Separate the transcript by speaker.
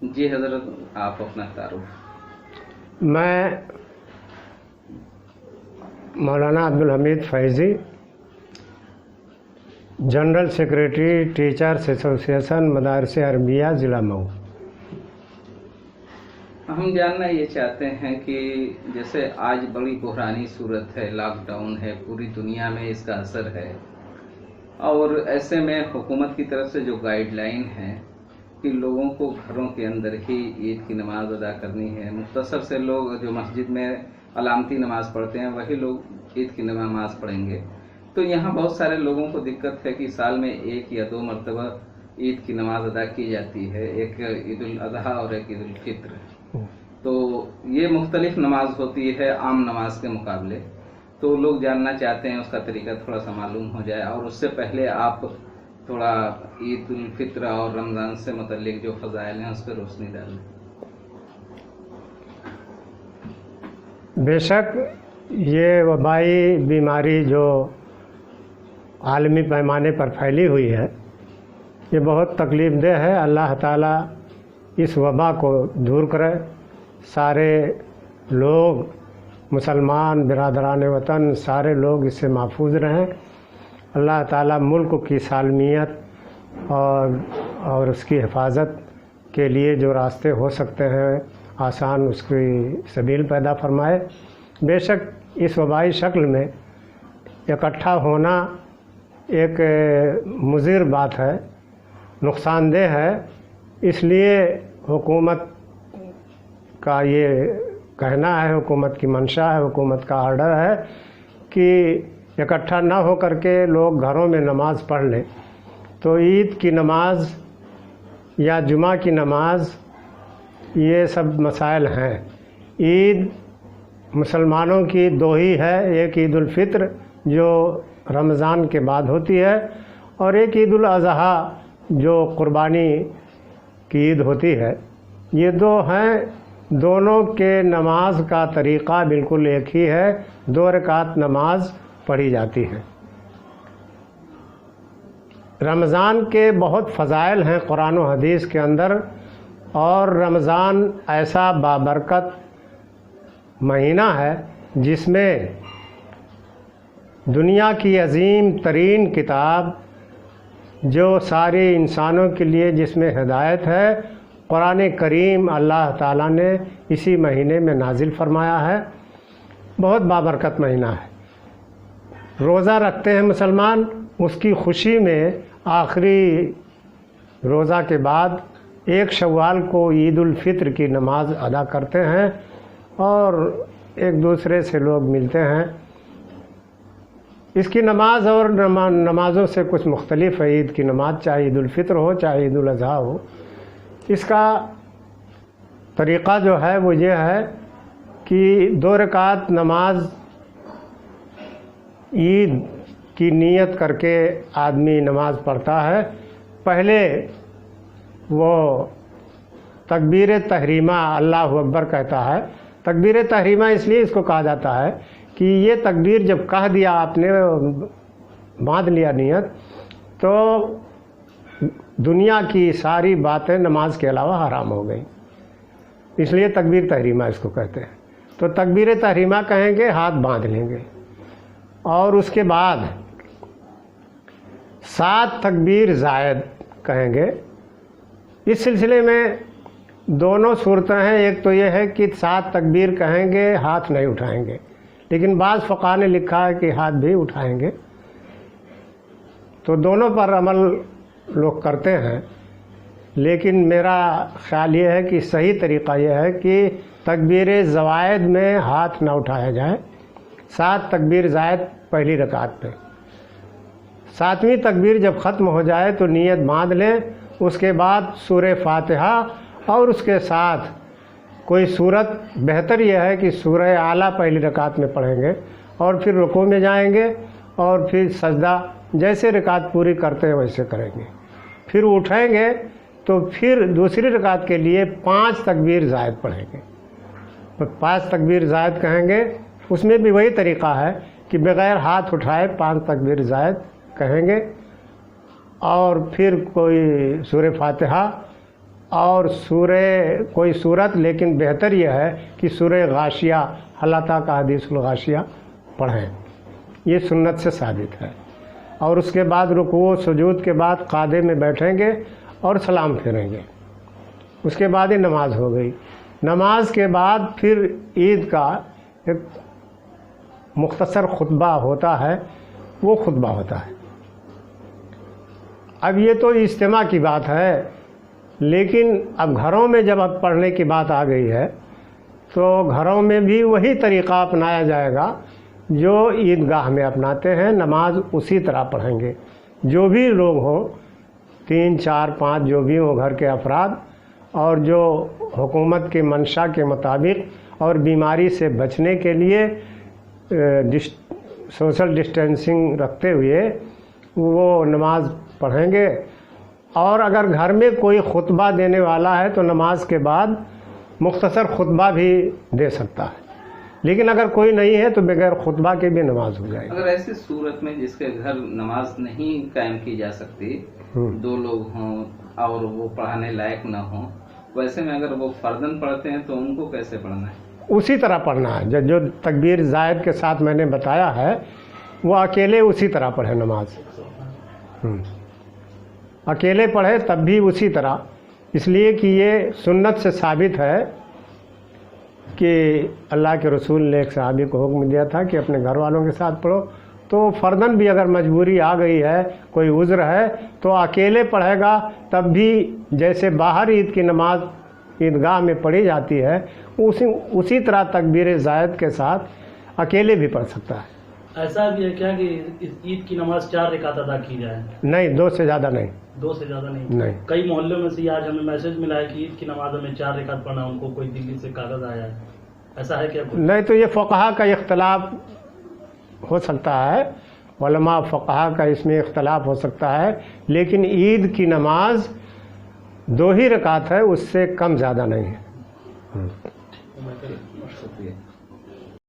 Speaker 1: جی حضرت، آپ اپنا تعارف۔
Speaker 2: میں مولانا Abdul Hamid Faizi, general secretary teachers association مدارس عربیہ ضلع مئو۔
Speaker 1: ہم جاننا یہ چاہتے ہیں کہ جیسے آج بڑی بحرانی صورت ہے، لاک ڈاؤن ہے، پوری دنیا میں اس کا اثر ہے، اور ایسے میں حکومت کی طرف سے جو گائیڈ لائن ہے کہ لوگوں کو گھروں کے اندر ہی عید کی نماز ادا کرنی ہے، مختصر سے لوگ جو مسجد میں علامتی نماز پڑھتے ہیں وہی لوگ عید کی نماز پڑھیں گے، تو یہاں بہت سارے لوگوں کو دقت ہے کہ سال میں 1 یا 2 مرتبہ عید کی نماز ادا کی جاتی ہے، ایک عید الاضحیٰ اور ایک عید الفطر۔ تو یہ مختلف نماز ہوتی ہے عام نماز کے مقابلے، تو لوگ جاننا چاہتے ہیں، اس کا طریقہ تھوڑا سا معلوم ہو جائے، اور اس سے پہلے آپ تھوڑا عید الفطر اور رمضان سے متعلق جو فضائل ہیں اس پہ روشنی ڈالیں۔
Speaker 2: بے شک یہ وبائی بیماری جو عالمی پیمانے پر پھیلی ہوئی ہے یہ بہت تکلیف دہ ہے۔ اللہ تعالیٰ اس وبا کو دور کرے، سارے لوگ مسلمان برادران وطن سارے لوگ اس سے محفوظ رہیں۔ اللہ تعالیٰ ملک کی سالمیت اور اس کی حفاظت کے لیے جو راستے ہو سکتے ہیں آسان اس کی سبیل پیدا فرمائے۔ بے شک اس وبائی شکل میں اکٹھا ہونا ایک مضر بات ہے، نقصان دہ ہے، اس لیے حکومت کا یہ کہنا ہے، حکومت کی منشا ہے، حکومت کا آرڈر ہے کہ اکٹھا نہ ہو کر کے لوگ گھروں میں نماز پڑھ لیں۔ تو عید کی نماز یا جمعہ کی نماز یہ سب مسائل ہیں۔ عید مسلمانوں کی 2 ہی ہے، ایک عید الفطر جو رمضان کے بعد ہوتی ہے، اور ایک عید الاضحیٰ جو قربانی کی عید ہوتی ہے۔ یہ 2 ہیں، دونوں کے نماز کا طریقہ بالکل ایک ہی ہے، 2 رکعت نماز پڑھی جاتی ہے۔ رمضان کے بہت فضائل ہیں قرآن و حدیث کے اندر، اور رمضان ایسا بابرکت مہینہ ہے جس میں دنیا کی عظیم ترین کتاب جو سارے انسانوں کے لیے جس میں ہدایت ہے، قرآن کریم اللہ تعالیٰ نے اسی مہینے میں نازل فرمایا ہے۔ بہت بابرکت مہینہ ہے۔ روزہ رکھتے ہیں مسلمان، اس کی خوشی میں آخری روزہ کے بعد 1 شوال کو عید الفطر کی نماز ادا کرتے ہیں، اور ایک دوسرے سے لوگ ملتے ہیں۔ اس کی نماز اور نمازوں سے کچھ مختلف ہے۔ عید کی نماز چاہے عید الفطر ہو چاہے عید الاضحیٰ ہو، اس کا طریقہ جو ہے وہ یہ ہے کہ 2 رکعت نماز عید کی نیت کر کے آدمی نماز پڑھتا ہے۔ پہلے وہ تکبیر تحریمہ اللہ اکبر کہتا ہے۔ تکبیر تحریمہ اس لیے اس کو کہا جاتا ہے کہ یہ تکبیر جب کہہ دیا آپ نے، باندھ لیا نیت، تو دنیا کی ساری باتیں نماز کے علاوہ حرام ہو گئیں، اس لیے تکبیر تحریمہ اس کو کہتے ہیں۔ تو تکبیر تحریمہ کہیں گے، ہاتھ باندھ لیں گے، اور اس کے بعد 7 تکبیر زائد کہیں گے۔ اس سلسلے میں دونوں صورتیں ہیں، ایک تو یہ ہے کہ 7 تکبیر کہیں گے، ہاتھ نہیں اٹھائیں گے، لیکن بعض فقہا نے لکھا ہے کہ ہاتھ بھی اٹھائیں گے۔ تو دونوں پر عمل لوگ کرتے ہیں، لیکن میرا خیال یہ ہے کہ صحیح طریقہ یہ ہے کہ تکبیر زوائد میں ہاتھ نہ اٹھایا جائے۔ 7 تکبیر زائد پہلی رکعت پہ، 7ویں تکبیر جب ختم ہو جائے تو نیت باندھ لیں۔ اس کے بعد سورہ فاتحہ اور اس کے ساتھ کوئی سورت، بہتر یہ ہے کہ سورہ اعلیٰ پہلی رکعت میں پڑھیں گے، اور پھر رکوع میں جائیں گے، اور پھر سجدہ جیسے رکعت پوری کرتے ہیں ویسے کریں گے۔ پھر اٹھیں گے تو پھر دوسری رکعت کے لیے 5 تکبیر زائد پڑھیں گے۔ 5 تکبیر زائد کہیں گے، اس میں بھی وہی طریقہ ہے کہ بغیر ہاتھ اٹھائے 5 تکبیر زائد کہیں گے، اور پھر کوئی سورہ فاتحہ اور سورہ کوئی صورت، لیکن بہتر یہ ہے کہ سورہ غاشیہ، اللہ تعالیٰ کا حدیث الغاشیہ پڑھیں، یہ سنت سے ثابت ہے۔ اور اس کے بعد رکوع و سجود کے بعد قعدے میں بیٹھیں گے اور سلام پھیریں گے، اس کے بعد ہی نماز ہو گئی۔ نماز کے بعد پھر عید کا ایک مختصر خطبہ ہوتا ہے، وہ خطبہ ہوتا ہے۔ اب یہ تو اجتماع کی بات ہے، لیکن اب گھروں میں جب اب پڑھنے کی بات آ گئی ہے تو گھروں میں بھی وہی طریقہ اپنایا جائے گا جو عیدگاہ میں اپناتے ہیں، نماز اسی طرح پڑھیں گے۔ جو بھی لوگ ہوں، 3 4 5 جو بھی ہوں گھر کے افراد، اور جو حکومت کے منشا کے مطابق اور بیماری سے بچنے کے لیے سوشل ڈسٹینسنگ رکھتے ہوئے وہ نماز پڑھیں گے۔ اور اگر گھر میں کوئی خطبہ دینے والا ہے تو نماز کے بعد مختصر خطبہ بھی دے سکتا ہے، لیکن اگر کوئی نہیں ہے تو بغیر خطبہ کے بھی نماز ہو جائے گی۔
Speaker 1: اگر ایسی صورت میں جس کے گھر نماز نہیں قائم کی جا سکتی، 2 لوگ ہوں اور وہ پڑھانے لائق نہ ہوں، ویسے میں اگر وہ فرداً پڑھتے ہیں تو ان کو کیسے پڑھنا ہے؟
Speaker 2: اسی طرح پڑھنا ہے جو تکبیر زائد کے ساتھ میں نے بتایا ہے، وہ اکیلے اسی طرح پڑھے نماز، اکیلے پڑھے تب بھی اسی طرح، اس لیے کہ یہ سنت سے ثابت ہے کہ اللہ کے رسول نے ایک صحابی کو حکم دیا تھا کہ اپنے گھر والوں کے ساتھ پڑھو، تو فرداً بھی اگر مجبوری آ گئی ہے، کوئی عذر ہے تو اکیلے پڑھے گا، تب بھی جیسے باہر عید کی نماز عیدگاہ میں پڑھی جاتی ہے اسی طرح تکبیر زائد کے ساتھ اکیلے بھی پڑھ سکتا ہے۔
Speaker 3: ایسا بھی ہے کیا کہ عید کی نماز 4 رکعت ادا کی جائے؟
Speaker 2: نہیں، 2 سے زیادہ نہیں۔
Speaker 3: 2 سے زیادہ نہیں؟ کئی محلوں میں سے آج ہمیں میسج ملا ہے کہ عید کی نماز ہمیں 4 رکعت پڑھنا، ان کو کوئی دلی سے کاغذ آیا ہے، ایسا ہے کیا؟
Speaker 2: نہیں، تو یہ فقہا کا اختلاف ہو سکتا ہے، علماء فقہا کا اس میں اختلاف ہو سکتا ہے، لیکن عید کی نماز 2 ہی رکعت ہے، اس سے کم زیادہ نہیں ہے۔
Speaker 1: شکریہ۔